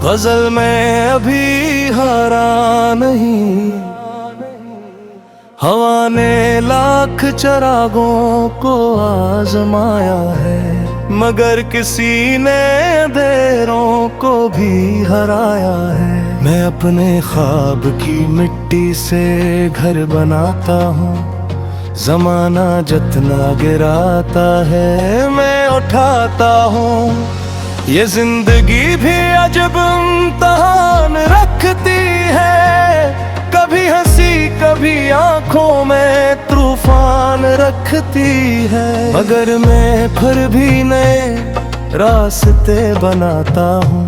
गजल में अभी हारा नहीं, हवा ने लाख चरागों को आजमाया है, मगर किसी ने अंधेरों को भी हराया है। मैं अपने ख्वाब की मिट्टी से घर बनाता हूँ, जमाना जितना गिराता है मैं उठाता हूँ। ये जिंदगी भी अजब इम्तिहान रखती है, कभी हंसी कभी आंखों में तूफान रखती है। मगर मैं फिर भी नए रास्ते बनाता हूँ,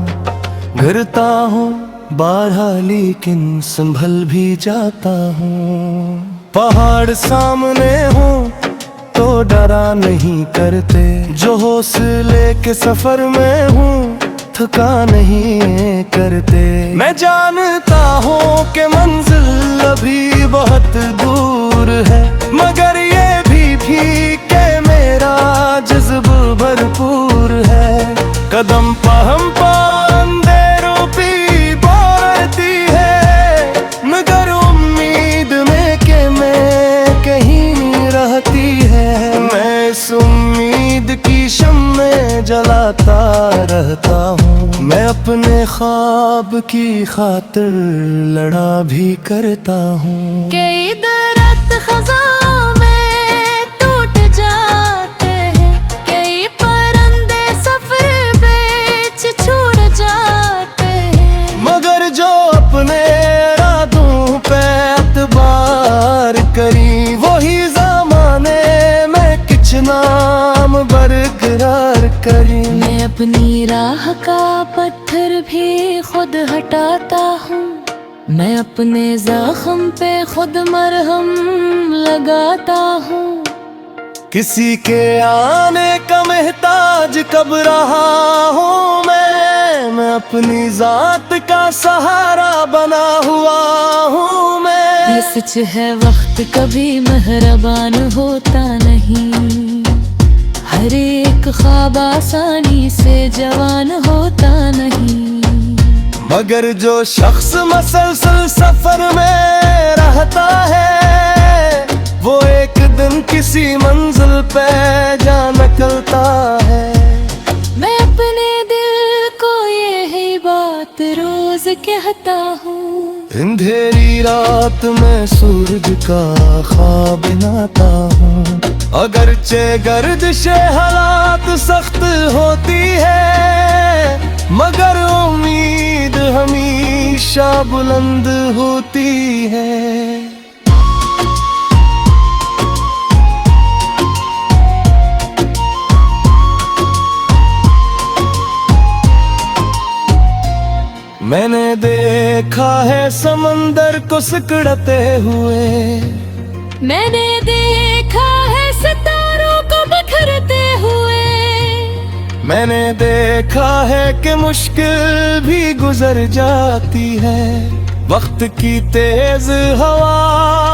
गिरता हूँ बारहा लेकिन संभल भी जाता हूँ। पहाड़ सामने हो तो डरा नहीं करते, जो हौसले के सफर में हूँ थका नहीं करते। मैं जानता हूँ कि मंजिल अभी बहुत दूर है, मगर ये भी कि मेरा जज्बा भरपूर है। कदम पहम अंधेरों पे बढ़ती है, मगर उम्मीद में कि मैं कहीं रहती है। मैं इस उम्मीद की शम्में जलाता रहता हूँ, मैं अपने ख्वाब की खातिर लड़ा भी करता हूँ। कई दरख्त खज़ां में टूट जाते हैं, कई परिंदे सफर बेच छूट जाते हैं, मगर जो अपने इरादों पे एतबार करी, वही ज़माने में कुछ नाम बरकरार करी। मैं अपनी राह का पत्थर भी खुद हटाता हूँ, मैं अपने जख्म पे खुद मरहम लगाता हूँ। किसी के आने का महताज कब रहा हूँ मैं अपनी जात का सहारा बना हुआ हूँ मैं। ये सच है वक्त कभी मेहरबान होता नहीं, हर एक ख्वाब आसानी से जवान होता नहीं, मगर जो शख्स मसलसल सफर में रहता है, वो एक दिन किसी मंजिल पे जा निकलता है। मैं अपने दिल को यही बात रोज कहता हूँ, अंधेरी रात में सूरज का ख्वाब बनाता हूँ। अगरचे गर्दिशे हालात सख्त होती है, मगर उम्मीद हमेशा बुलंद होती है। मैंने देखा है समंदर को सिकुड़ते हुए, मैंने देखा है सितारों को बिखरते हुए, मैंने देखा है कि मुश्किल भी गुजर जाती है, वक्त की तेज हवा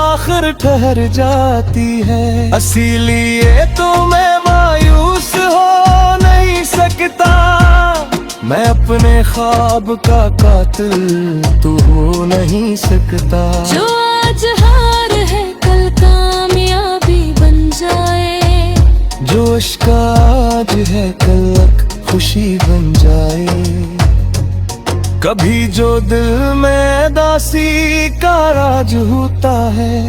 आखिर ठहर जाती है। इसीलिए तो मैं मायूस हो नहीं सकता, मैं अपने ख्वाब का कातिल तू हो नहीं सकता। जो आज हार है कल कामयाबी बन जाए, जो इश्क आज है कल खुशी बन जाए। कभी जो दिल में दासी का राज होता है,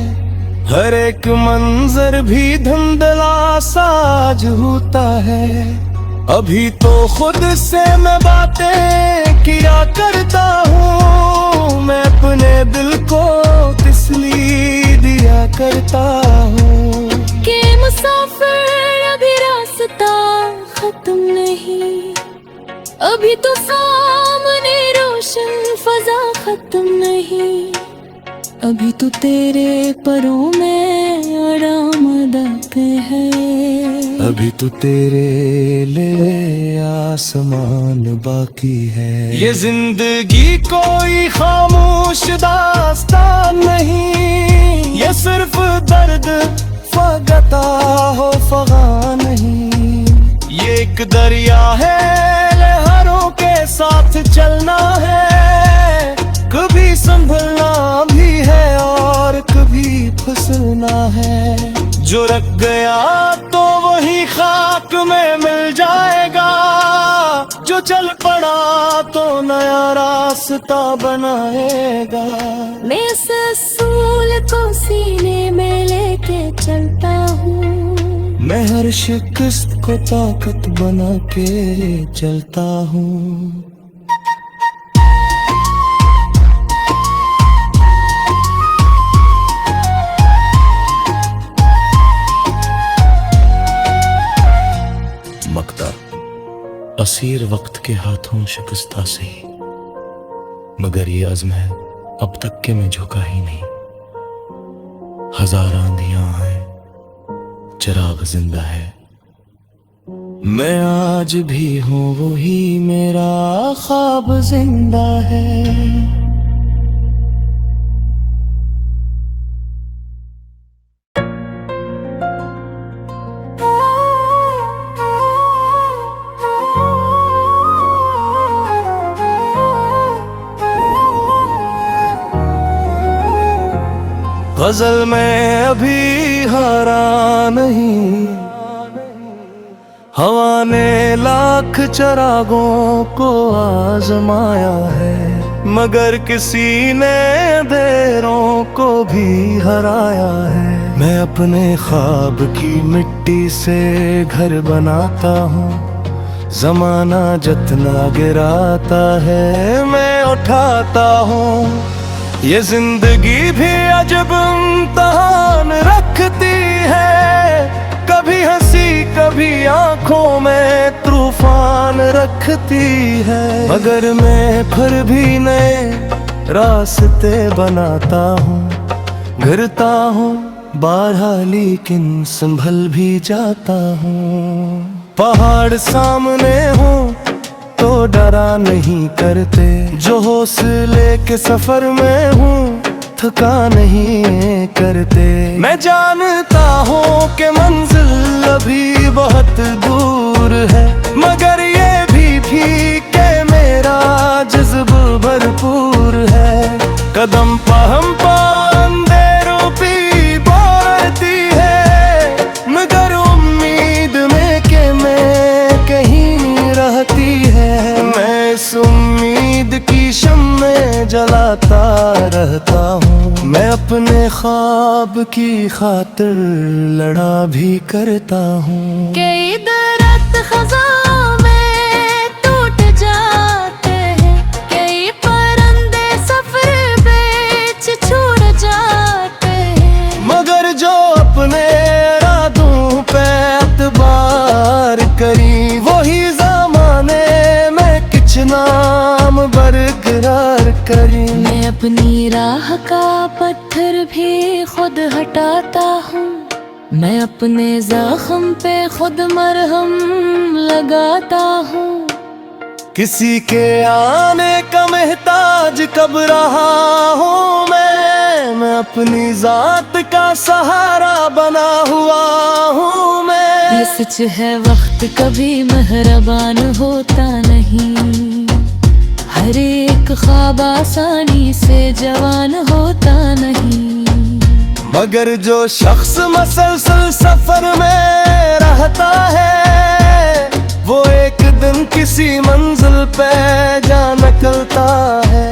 हर एक मंजर भी धुंधला साज होता है। अभी तो खुद से मैं बातें किया करता हूँ, मैं अपने दिल को तसल्ली दिया करता हूँ। कि मुसाफिर अभी रास्ता खत्म नहीं, अभी तो सामने रोशन फजा खत्म नहीं, अभी तो तेरे परों में आरामदायक है, अभी तो तेरे लिए आसमान बाकी है। ये जिंदगी कोई खामोश दास्तान नहीं, ये सिर्फ दर्द फगता हो फगा नहीं। ये एक दरिया है, लहरों के साथ चलना है, जो रख गया तो वही खाक में मिल जाएगा, जो चल पड़ा तो नया रास्ता बनाएगा। मैं इस असूल को सीने में लेके चलता हूँ, मैं हर शिकस्त को ताकत बना के चलता हूँ। मकता असीर वक्त के हाथों शिकस्ता से, मगर ये अज़्म है अब तक के मैं झुका ही नहीं। हजार आंधियां हैं, चिराग जिंदा है, मैं आज भी हूँ वही, मेरा ख्वाब जिंदा है। गजल में अभी हारा नहीं, हवा ने लाख चरागों को आजमाया है, मगर किसी ने अंधेरों को भी हराया है। मैं अपने ख्वाब की मिट्टी से घर बनाता हूँ, जमाना जितना गिराता है मैं उठाता हूँ। ये जिंदगी भी अजब इम्तिहान रखती है, कभी हंसी कभी आंखों में तूफान रखती है, मगर मैं फिर भी नए रास्ते बनाता हूँ, गिरता हूँ बारहा लेकिन संभल भी जाता हूँ। पहाड़ सामने हूँ तो डरा नहीं करते, जो हौसले के सफर में हूँ थका नहीं करते। मैं जानता हूँ कि मंजिल अभी बहुत दूर है, मगर ये भी कि मेरा जज्बा भरपूर है। कदम पहम अंधेरों की बढ़ती है, मगर उम्मीद में कि मैं कहीं रहती है। मैं इस उम्मीद की शम्में जलाता रहता हूँ, मैं अपने ख्वाब की खातिर लड़ा भी करता हूँ। कई दरख्त खज़ां में टूट जाते हैं, कई परिंदे सफर बेच छूट जाते हैं, मगर जो अपने इरादों पे एतबार करी, वही ज़माने में कुछ नाम बरकरार करी। मैं अपनी राह का पत्थर भी खुद हटाता हूँ, मैं अपने जख्म पे खुद मरहम लगाता हूँ। किसी के आने का महताज कब रहा हूँ मैं अपनी जात का सहारा बना हुआ हूँ मैं। ये सच है वक्त कभी मेहरबान होता नहीं, हर एक ख्वाब आसानी से जवान होता नहीं, मगर जो शख्स मसलसल सफर में रहता है, वो एक दिन किसी मंजिल पे जा निकलता है।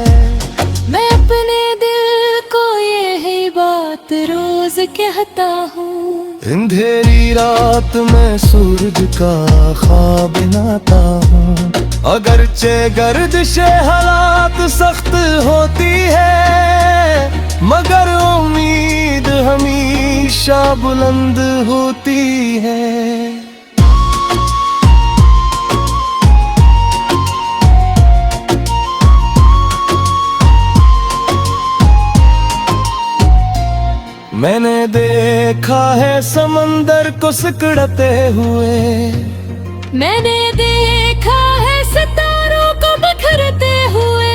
मैं अपने दिल को यही बात रोज कहता हूँ, अंधेरी रात में सूरज का ख्वाब बनाता हूँ। अगरचे गर्दिश हालात सख्त होती है, मगर उम्मीद हमेशा बुलंद होती है। मैंने देखा है समंदर को सिकुड़ते हुए, मैंने देखा है सितारों को बिखरते हुए,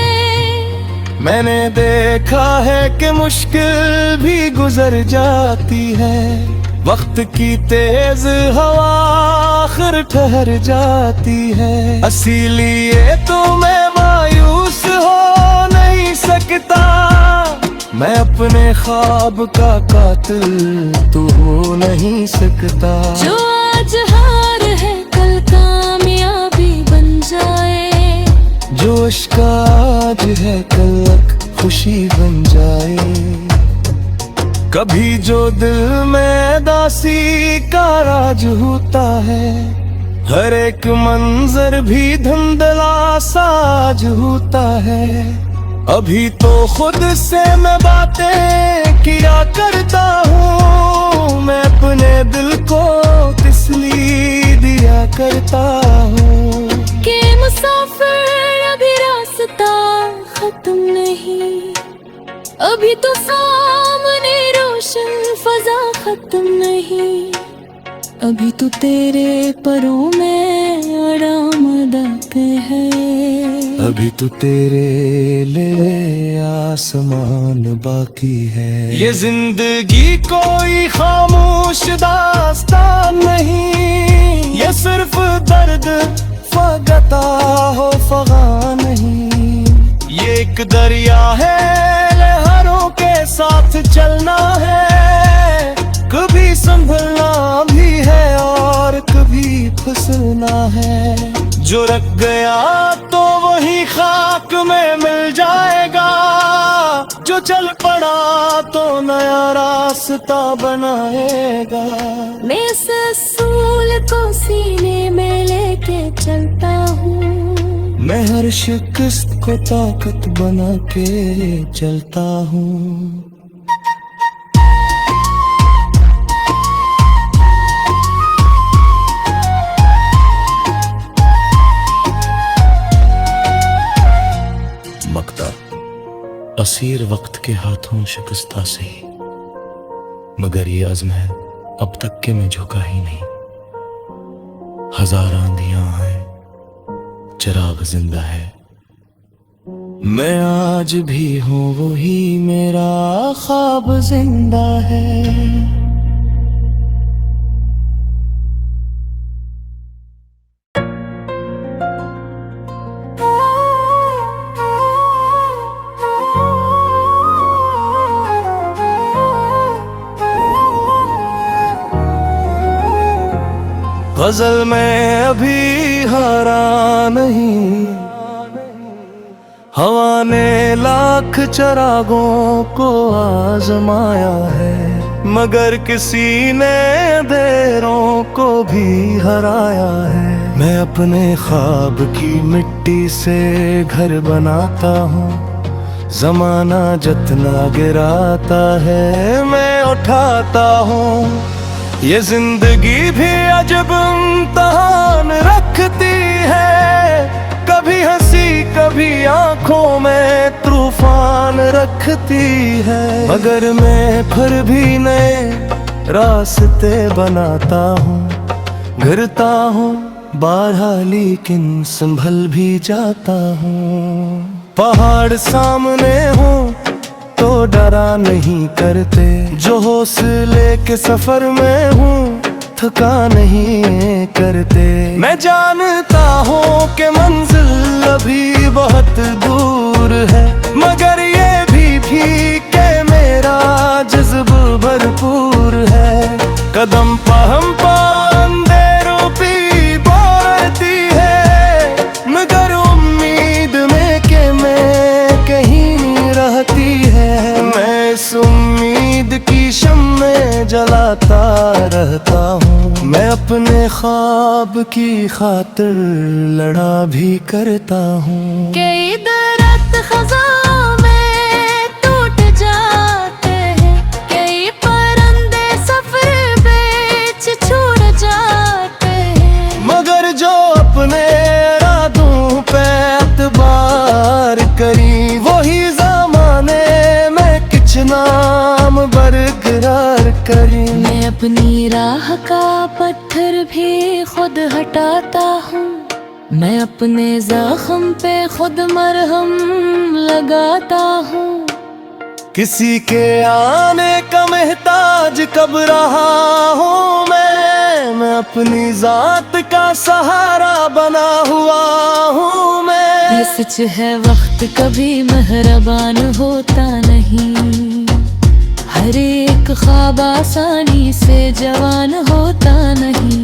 मैंने देखा है कि मुश्किल भी गुजर जाती है, वक्त की तेज हवा आखिर ठहर जाती है। इसीलिए तो मैं मायूस हो नहीं सकता, मैं अपने ख्वाब का कातिल तू हो नहीं सकता। जो आज हार है कल कामयाबी बन जाए, जो इश्क आज है कल खुशी बन जाए। कभी जो दिल में दासी का राज होता है, हर एक मंजर भी धुंधला साज होता है। अभी तो खुद से मैं बातें किया करता हूँ, मैं अपने दिल को तसल्ली दिया करता हूँ कि मुसाफिर अभी रास्ता खत्म नहीं, अभी तो सामने रोशन फजा खत्म नहीं, अभी तो तेरे परों में आरामदा पे है, अभी तो तेरे लिए आसमान बाकी है। ये जिंदगी कोई खामोश दास्तान नहीं, ये सिर्फ दर्द फगता हो फगा नहीं। ये एक दरिया है, लहरों के साथ चलना है, कभी संभलना भी है और कभी फिसलना है। जो रख गया तो वही खाक में मिल जाएगा, जो चल पड़ा तो नया रास्ता बनाएगा। मैं इस असूल को सीने में लेके चलता हूँ, मैं हर शिकस्त को ताकत बना के चलता हूँ। मकता असीर वक्त के हाथों शिकस्ता से, मगर ये अज़्म है अब तक के मैं झुका ही नहीं। हजार आंधियां हैं, चिराग जिंदा है, मैं आज भी हूँ वही, मेरा ख्वाब जिंदा है। गजल में अभी हारा नहीं, हवा ने लाख चरागों को आजमाया है, मगर किसी ने देरों को भी हराया है। मैं अपने ख्वाब की मिट्टी से घर बनाता हूँ, जमाना जितना गिराता है मैं उठाता हूँ। ये जिंदगी भी अजब इम्तिहान रखती है, कभी हंसी कभी आंखों में तूफान रखती है। मगर मैं फिर भी नए रास्ते बनाता हूँ, गिरता हूँ बारहा लेकिन संभल भी जाता हूँ। पहाड़ सामने हो तो डरा नहीं करते, जो हौसले के सफर में हूँ थका नहीं करते। मैं जानता हूँ कि मंजिल अभी बहुत दूर है, मगर ये भी कि मेरा जज्बा भरपूर है। कदम पहम अंधेरों पे बढ़ती है, मगर उम्मीद में कि मैं कहीं रहती है। मैं इस उम्मीद की शम्में जलाता रहता हूँ, मैं अपने ख्वाब की खातिर लड़ा भी करता हूँ। कई दरख्त खज़ां में टूट जाते हैं, कई परिंदे सफर बेच छोड़ जाते हैं, मगर जो अपने इरादों पे एतबार करी, वही ज़माने में कुछ नाम बरकरार करी। मैं अपनी राह का पत्थर भी खुद हटाता हूँ, मैं अपने जख्म पे खुद मरहम लगाता हूँ। किसी के आने का महताज कब रहा हूँ मैं अपनी जात का सहारा बना हुआ हूँ मैं। ये सच है वक्त कभी मेहरबान होता नहीं। हर एक ख्वाब आसानी से जवान होता नहीं,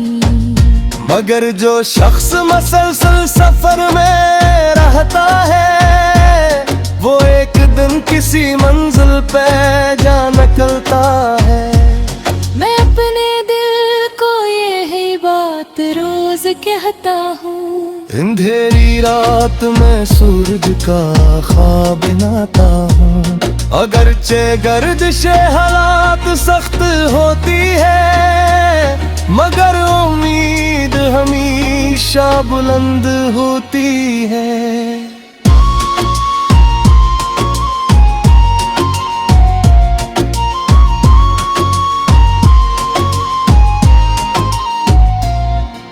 मगर जो शख्स मसलसल सफर में रहता है वो एक दिन किसी मंजिल पे जा निकलता है। मैं अपने दिल को यही बात रोज कहता हूँ, अंधेरी रात में सूरज का ख्वाब बनाता हूँ। अगरचे गर्दिशे हालात सख्त होती है, मगर उम्मीद हमेशा बुलंद होती है।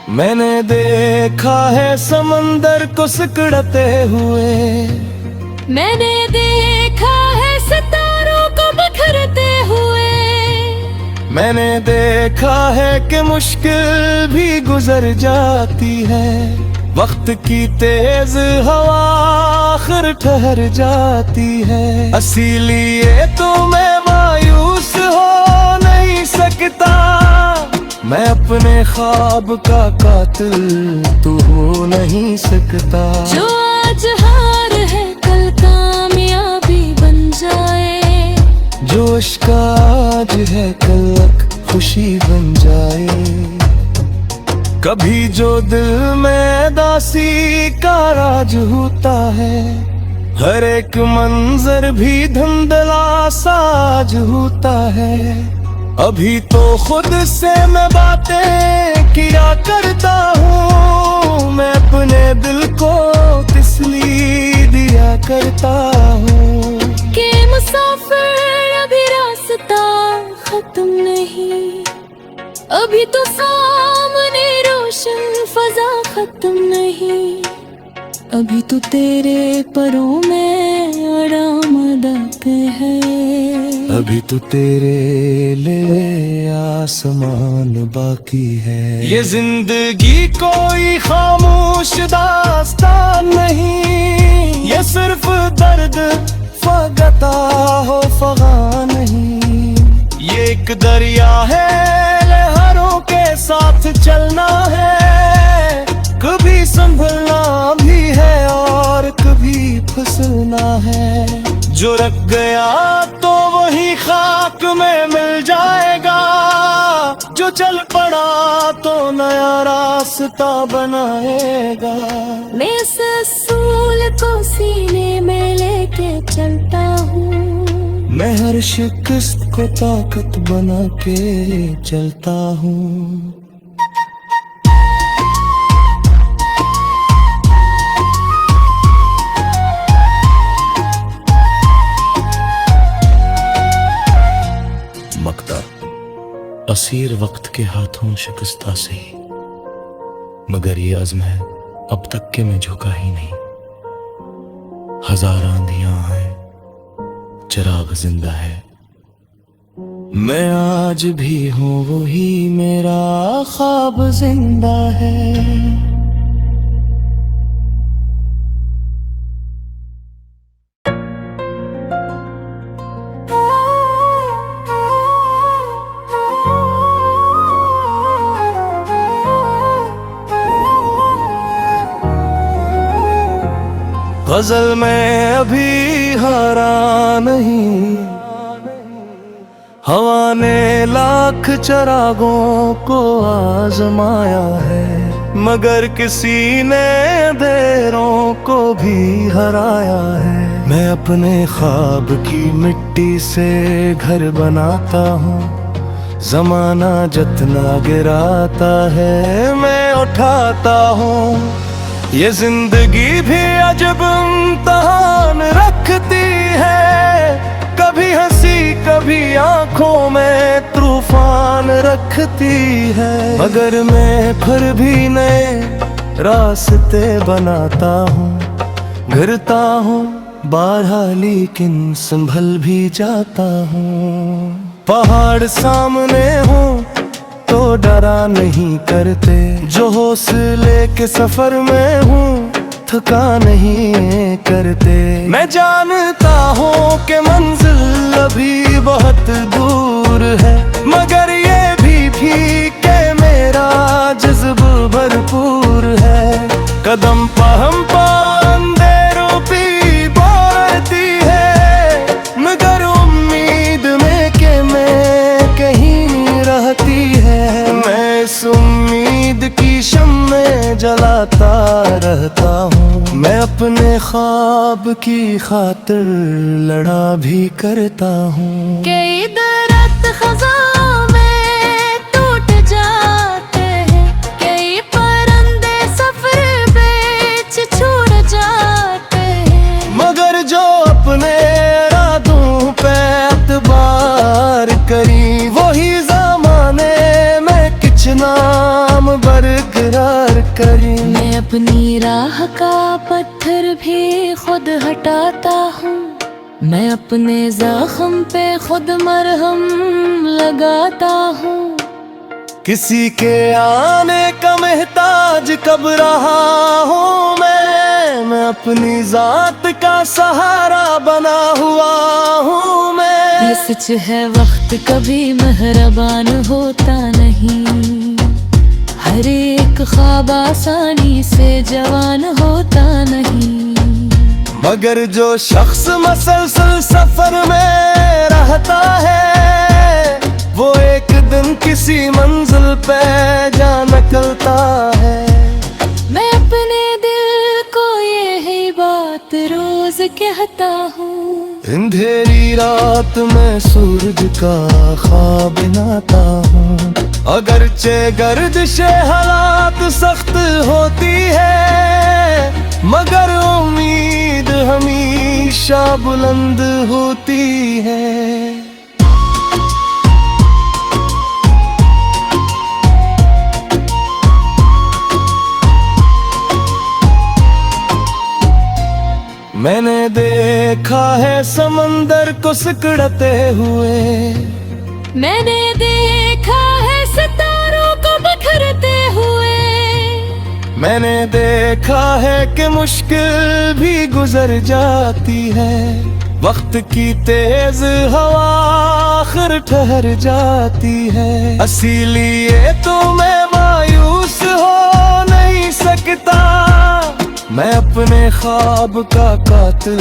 मैंने देखा है समंदर को सिकुड़ते हुए, मैंने देखा है सितारों को बिखरते हुए, मैंने देखा है कि मुश्किल भी गुजर जाती है, वक्त की तेज हवा आखिर ठहर जाती है। इसीलिए तो मैं मायूस हो नहीं सकता, मैं अपने ख्वाब का कातिल तू हो नहीं सकता। जो आज हार है कल कामयाबी बन जाए, जो इश्क आज है कल खुशी बन जाए। कभी जो दिल में दासी का राज होता है, हर एक मंजर भी धुंधला साज होता है। अभी तो खुद से मैं बातें किया करता हूँ, मैं अपने दिल को तसल्ली दिया करता हूँ कि मुसाफिर अभी रास्ता खत्म नहीं, अभी तो सामने रोशन फजा खत्म नहीं, अभी तो तेरे परों में आरामदाते है, अभी तो तेरे लिए आसमान बाकी है। ये जिंदगी कोई खामोश दास्तान नहीं, ये सिर्फ दर्द फगता हो फगा नहीं। ये एक दरिया है लहरों के साथ चलना है, कभी संभलना भी है और कभी फिसलना है। जो रख गया तो वही खाक में मिल जाएगा, जो चल पड़ा तो नया रास्ता बनाएगा। मैं इस असूल को सीने में लेके चलता हूँ, मैं हर शिकस्त को ताकत बना के चलता हूँ। मकता असीर वक्त के हाथों शिकस्ता से, मगर ये अज़्म है अब तक के मैं झुका ही नहीं। हजार आंधियां हैं चिराग जिंदा है, मैं आज भी हूँ वही मेरा ख्वाब जिंदा है। गजल में अभी हारा नहीं, हवा ने लाख चरागों को आजमाया है, मगर किसी ने अंधेरों को भी हराया है। मैं अपने ख्वाब की मिट्टी से घर बनाता हूँ, जमाना जितना गिराता है मैं उठाता हूँ। ये जिंदगी भी अजब इम्तिहान रखती है, कभी हंसी कभी आंखों में तूफान रखती है, मगर मैं फिर भी नए रास्ते बनाता हूँ। गिरता हूँ बारहा लेकिन संभल भी जाता हूँ। पहाड़ सामने हो तो डरा नहीं करते, जो हौसले के सफर में हूँ थका नहीं करते। मैं जानता हूँ कि मंजिल अभी बहुत दूर अपने ख्वाब की खातिर लड़ा भी करता हूँ। कई दरख्त खज़ां में टूट जाते हैं, कई परिंदे सफर बेच छूट जाते हैं, मगर जो अपने इरादों पे एतबार करी वही ज़माने में कुछ नाम बरकरार करी। मैं अपनी राह का पत्थर भी खुद हटाता हूँ, मैं अपने जख्म पे खुद मरहम लगाता हूँ। किसी के आने का महताज कब रहा हूँ मैं अपनी जात का सहारा बना हुआ हूँ मैं। ये सच है वक्त कभी मेहरबान होता नहीं, हर एक ख्वाब आसानी से जवान होता नहीं, मगर जो शख्स मसलसल सफर में रहता है वो एक दिन किसी मंजिल पे जा निकलता है। मैं अपने दिल को यही बात रोज कहता हूँ, अंधेरी रात में सूरज का ख्वाब बनाता हूँ। अगरचे गर्दिश हालात सख्त होती है मगर उम्मीद हमेशा बुलंद होती है। मैंने देखा है समंदर को सिकुड़ते हुए, मैंने देखा है सितारों को बिखरते हुए, मैंने देखा है कि मुश्किल भी गुजर जाती है, वक्त की तेज हवा आखिर ठहर जाती है। इसीलिए तो मैं मायूस हो नहीं सकता, मैं अपने ख्वाब का कातिल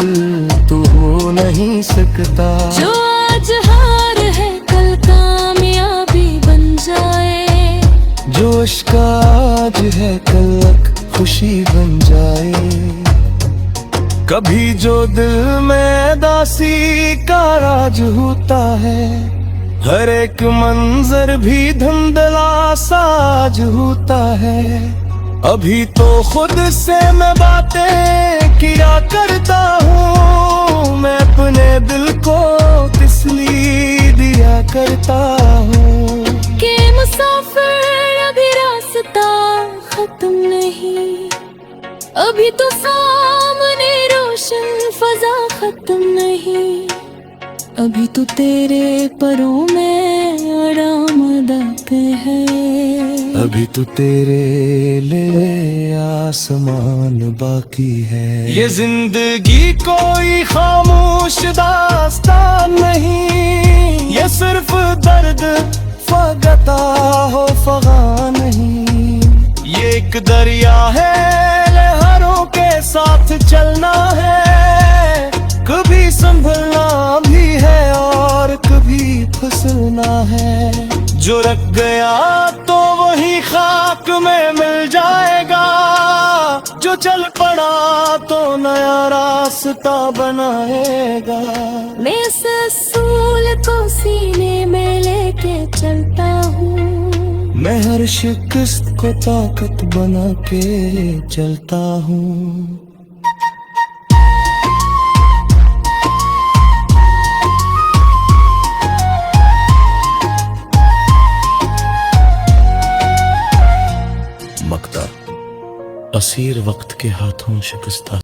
तू हो नहीं सकता। जो आज हार है कल कामयाबी बन जाए, जो इश्क आज है कल खुशी बन जाए। कभी जो दिल में दासी का राज होता है, हर एक मंजर भी धुंधला साज होता है। अभी तो खुद से मैं बातें किया करता हूँ, मैं अपने दिल को तसल्ली दिया करता हूँ कि मुसाफिर अभी रास्ता खत्म नहीं, अभी तो सामने रोशन फजा खत्म नहीं, अभी तो तेरे परों में आरामदा पे है, अभी तो तेरे लिए आसमान बाकी है। ये जिंदगी कोई खामोश दास्तान नहीं, ये सिर्फ दर्द फगता हो फगा नहीं। ये एक दरिया है लहरों के साथ चलना है, कभी संभलना भी है और कभी फिसलना है। जो रख गया तो वही खाक में मिल जाएगा, जो चल पड़ा तो नया रास्ता बनाएगा। मैं इस असूल को सीने में लेके चलता हूँ, मैं हर शिकस्त को ताकत बना के चलता हूँ। मकता असीर वक्त के हाथों शिकस्ता